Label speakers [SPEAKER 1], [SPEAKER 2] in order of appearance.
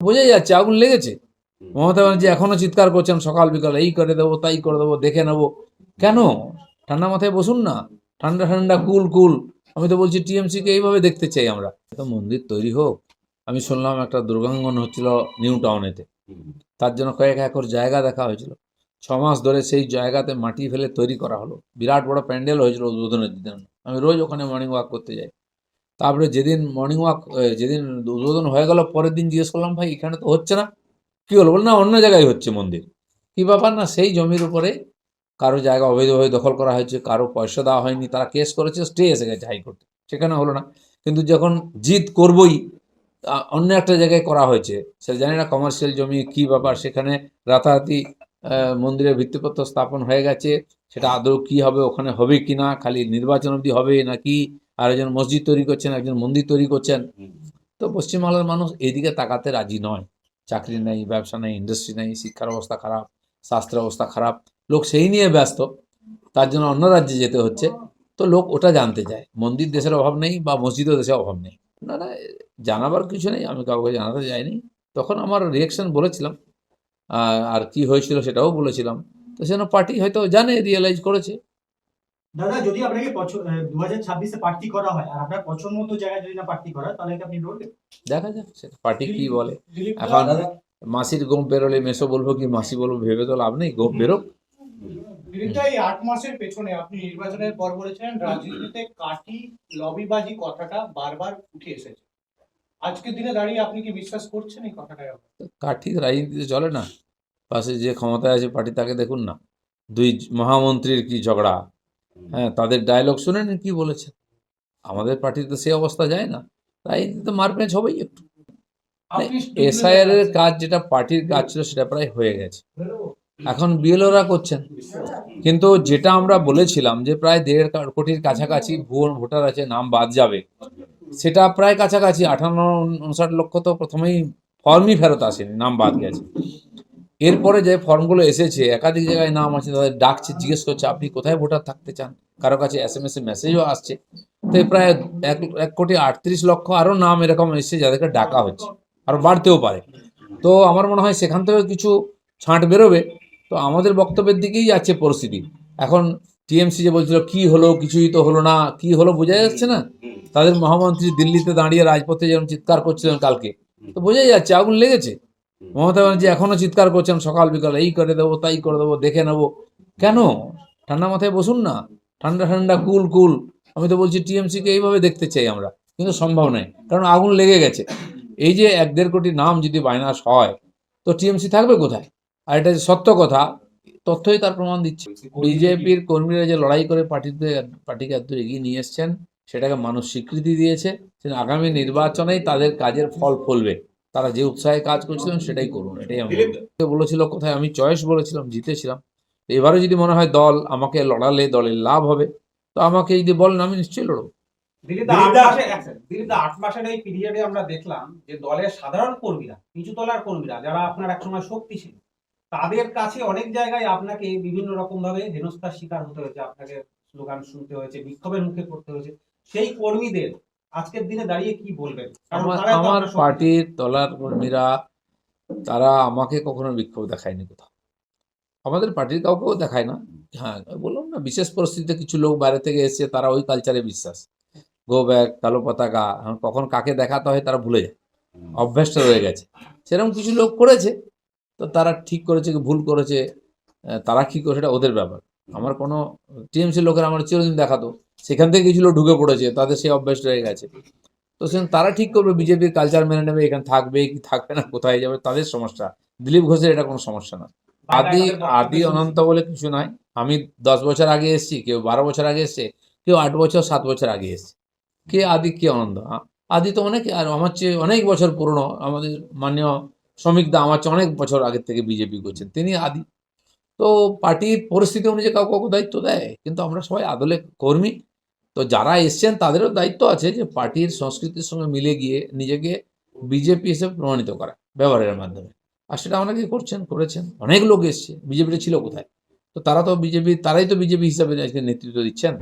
[SPEAKER 1] বোঝাই যাচ্ছে আগুন লেগেছে। মমতা ব্যানার্জি এখনো চিৎকার করছেন সকাল বিকাল, এই করে দেবো তাই করে দেবো, দেখে নেবো। কেন? ঠান্ডা মাথায় বসুন না, ঠান্ডা ঠান্ডা কুল কুল। আমি তো বলছি টিএমসিকে এইভাবে দেখতে চাই আমরা। তো মন্দির তৈরি হোক। আমি শুনলাম একটা দুর্গাঙ্গন হচ্ছিল নিউ টাউনেতে, তার জন্য কয়েক একর জায়গা দেখা হয়েছিল। 6 মাস ধরে সেই জায়গাতে মাটি ফেলে তৈরি করা হলো, বিরাট বড় প্যান্ডেল হয়েছিল উদ্বোধনের জন্য। আমি রোজ ওখানে মর্নিং ওয়াক করতে যাই। তারপরে যেদিন মর্নিং ওয়াক, যেদিন উদ্বোধন হয়ে গেল, পরের দিন জিজ্ঞেস করলাম, ভাই এখানে তো হচ্ছে না, কী হলো? বল না অন্য জায়গায় হচ্ছে মন্দির। কী ব্যাপার? না সেই জমির উপরে কারো জায়গা অবৈধভাবে দখল করা হয়েছে, কারো পয়সা দেওয়া হয়নি, তারা কেস করেছে, স্টে এসে গেছে হাইকোর্টে, সেখানে হলো না। কিন্তু যখন জিত করবই, অন্য একটা জায়গায় করা হয়েছে, সে জানি না কমার্শিয়াল জমি কী ব্যাপার, সেখানে রাতারাতি মন্দিরের ভিত্তিপত্র স্থাপন হয়ে গেছে। সেটা আদৌ কী হবে, ওখানে হবে কি না, খালি নির্বাচন অবধি হবে নাকি, আর একজন মসজিদ তৈরি করছেন, একজন মন্দির তৈরি করছেন। তো পশ্চিমবাংলার মানুষ এইদিকে তাকাতে রাজি নয়। চাকরি নেই, ব্যবসা নেই, ইন্ডাস্ট্রি নেই, শিক্ষার অবস্থা খারাপ, স্বাস্থ্যের অবস্থা খারাপ, লোক সেই নিয়ে ব্যস্ত, তার জন্য অন্য রাজ্যে যেতে হচ্ছে। তো লোক ওটা জানতে চায়। মন্দির দেশের অভাব নেই বা মসজিদও দেশের অভাব নেই। না না, জানাবার কিছু নেই, আমি কাউকে জানাতে যাইনি। তখন আমার রিয়েকশন বলেছিলাম, আর কি হয়েছিল সেটাও বলেছিলাম। তো সেজন্য পার্টি হয়তো জানে, রিয়েলাইজ করেছে।
[SPEAKER 2] দাদা, যদি আপনাকে 2026-এ প্রার্থী করা হয় আর আপনার পছন্দ মতো জায়গায় যদি না প্রার্থী করা হয়, তাহলে কি আপনি লড়বেন?
[SPEAKER 1] দেখা যাক সেটা পার্টি কি বলে।
[SPEAKER 2] দিলীপ
[SPEAKER 1] এখন
[SPEAKER 2] দাদা,
[SPEAKER 1] মাসির গোপ বেরোলে মেসো বলবো কি মাসি বলবো, ভেবে তো লাভ নেই, গোপ বেরোক।
[SPEAKER 2] দিলীপদা, এই 8 মাসের পেছনে আপনি নির্বাচনের পর বলেছিলেন রাজনীতিতে কাঠি লবিবাজি কথাটা বারবার উঠে এসেছে। আজকের দিনে দাঁড়িয়ে আপনি কি বিশ্বাস করছেন এই কথাটা?
[SPEAKER 1] কাঠি রাজনীতিতে চলে না। পাশে যে ক্ষমতায় আছে পার্টি, তাকে দেখুন না, দুই মহামন্ত্রীর কি ঝগড়া। হ্যাঁ, তাদের ডায়লগ শুনেন কি বলেছেন। আমাদের পার্টিতে সে অবস্থা যায় না। রাজনীতিতে মারপ্যাঁচ হবেই একটু। এসআইআর এর কাজ, যেটা পার্টির কাজ ছিল, সেটা প্রায় হয়ে গেছে। এখন বিএলওরা করছেন। কিন্তু যেটা আমরা বলেছিলাম যে প্রায় 1.5 কোটির কাছাকাছি ভুয়ো ভোটার আছে, নাম বাদ যাবে, সেটা প্রায় কাছাকাছি 58-59 লক্ষ তো প্রথমেই ফর্মই ফেরত আসেনি, নাম বাদ গেছে। এরপরে যে ফর্মগুলো এসেছে, একাধিক জায়গায় নাম আছে, তাদের ডাকছে, জিজ্ঞেস করছে আপনি কোথায় ভোটার থাকতে চান, কারো কাছে SMS এ মেসেজও আসছে। তো প্রায় 1,38,00,000 আরও নাম এরকম এসছে যাদেরকে ডাকা হচ্ছে, আরও বাড়তেও পারে। তো আমার মনে হয় সেখান থেকে কিছু ছাঁট বেরোবে। তো আমাদের বক্তব্যের দিকেই যাচ্ছে পরিস্থিতি। এখন টিএমসি যে বলছিল কি হলো, কিছুই তো হলো না, কি হলো বোঝা যাচ্ছে না। তাদের মহামন্ত্রী দিল্লিতে দাঁড়িয়ে রাজপথে যেরকম চিৎকার করছিলেন কালকে, তো বোঝাই যাচ্ছে আগুন লেগেছে। মমতা ব্যানার্জি এখনো চিৎকার করছেন সকাল বিকাল, এই করে দেবো তাই করে দেবো, দেখে নেবো। কেন? ঠান্ডা মাথায় বসুন না, ঠান্ডা ঠান্ডা কুল কুল। আমি তো বলছি টিএমসিকে এইভাবে দেখতে চাই আমরা, কিন্তু সম্ভব নয়, কারণ আগুন লেগে গেছে। এই যে 1-1.5 কোটি নাম যদি বাইনাস হয়, তো টিএমসি থাকবে কোথায়? আর এটা যে সত্য কথা, তথ্যই তার প্রমাণ দিচ্ছে। বিজেপির কর্মীরা যে লড়াই করে পার্টিকে এত এগিয়ে নিয়ে এসছেন, সেটাকে মানুষ স্বীকৃতি দিয়েছে। আগামী নির্বাচনেই তাদের কাজের ফল ফলবে। তারা যে উৎসাহে কাজ করছিলেন সেটাই করুন, এটাই আমি বলেছিল। কোথায় আমি চয়েস বলেছিলাম, জিতেছিলাম। এবারে যদি মনে হয় দল আমাকে লড়ালে দলের লাভ হবে, তো আমাকে যদি বলেন, আমি নিশ্চয়ই লড়ব।
[SPEAKER 2] দিলীপদা, 8 মাসের এই পিরিয়ডে আমরা দেখলাম যে দলের সাধারণ কর্মীরা, নিচুতলার কর্মীরা, যারা আপনার একসময় শক্তি ছিল, তাদের কাছে অনেক জায়গায় আপনাকে বিভিন্ন রকম ভাবে হেনস্থার শিকার হতে হয়েছে, আপনাকে স্লোগান শুনতে হয়েছে, বিক্ষোভের মুখে পড়তে হয়েছে। সেই কর্মীদের আজকের দিনে দাঁড়িয়ে কি বলবেন?
[SPEAKER 1] আমার পার্টির তলার কর্মীরা, তারা আমাকে কখনো বিক্ষোভ দেখায়নি কোথাও, আমাদের পার্টির কাউকেও দেখায় না। হ্যাঁ, বললাম না, বিশেষ পরিস্থিতিতে কিছু লোক বাইরে থেকে এসে, তারা ওই কালচারে বিশ্বাস। গো ব্যাক, কালো পতাকা, কখন কাকে দেখাতে হয় তারা ভুলে যায়, অভ্যাসটা রয়ে গেছে। সেরকম কিছু লোক করেছে, তো তারা ঠিক করেছে কি ভুল করেছে, তারা কী করে সেটা ওদের ব্যাপার। আমার কোনো টিএমসি লোকের আমার চিরদিন দেখাতো, সেখান থেকে কিছু লোক ঢুকে পড়েছে, তাদের সেই অভ্যাস রয়ে গেছে। তো সেখানে তারা ঠিক করবে, বিজেপির কালচার মেনে নেবে, এখানে থাকবে কি থাকবে না, কোথায় যাবে, তাদের সমস্যা। দিলীপ ঘোষের এটা কোনো সমস্যা না। আদি আদি অনন্ত বলে কিছু নয়। আমি 10 বছর আগে এসেছি, কেউ 12 বছর আগে এসছে, কেউ 8 বছর 7 বছর আগে এসছে। কে আদি, কে অনন্ত? আদি তো অনেক, আর আমার চেয়ে অনেক বছর পুরনো। আমাদের মাননীয় শ্রমিক দা আমার চেয়ে অনেক বছর আগের থেকে বিজেপি করছেন, তিনি আদি। তো পার্টির পরিস্থিতি অনুযায়ী কাউকে কাউকে দায়িত্ব দেয়, কিন্তু আমরা সবাই আদলে কর্মী। তো যারা এসছেন তাদেরও দায়িত্ব আছে যে পার্টির সংস্কৃতির সঙ্গে মিলে গিয়ে নিজেকে বিজেপি হিসেবে প্রমাণিত করা ব্যবহারের মাধ্যমে। আর সেটা অনেকেই করেছেন, অনেক লোক এসছে। বিজেপিটা ছিল কোথায়? তো তারা তো বিজেপি, তারাই তো বিজেপি হিসাবে আজকে নেতৃত্ব দিচ্ছেন।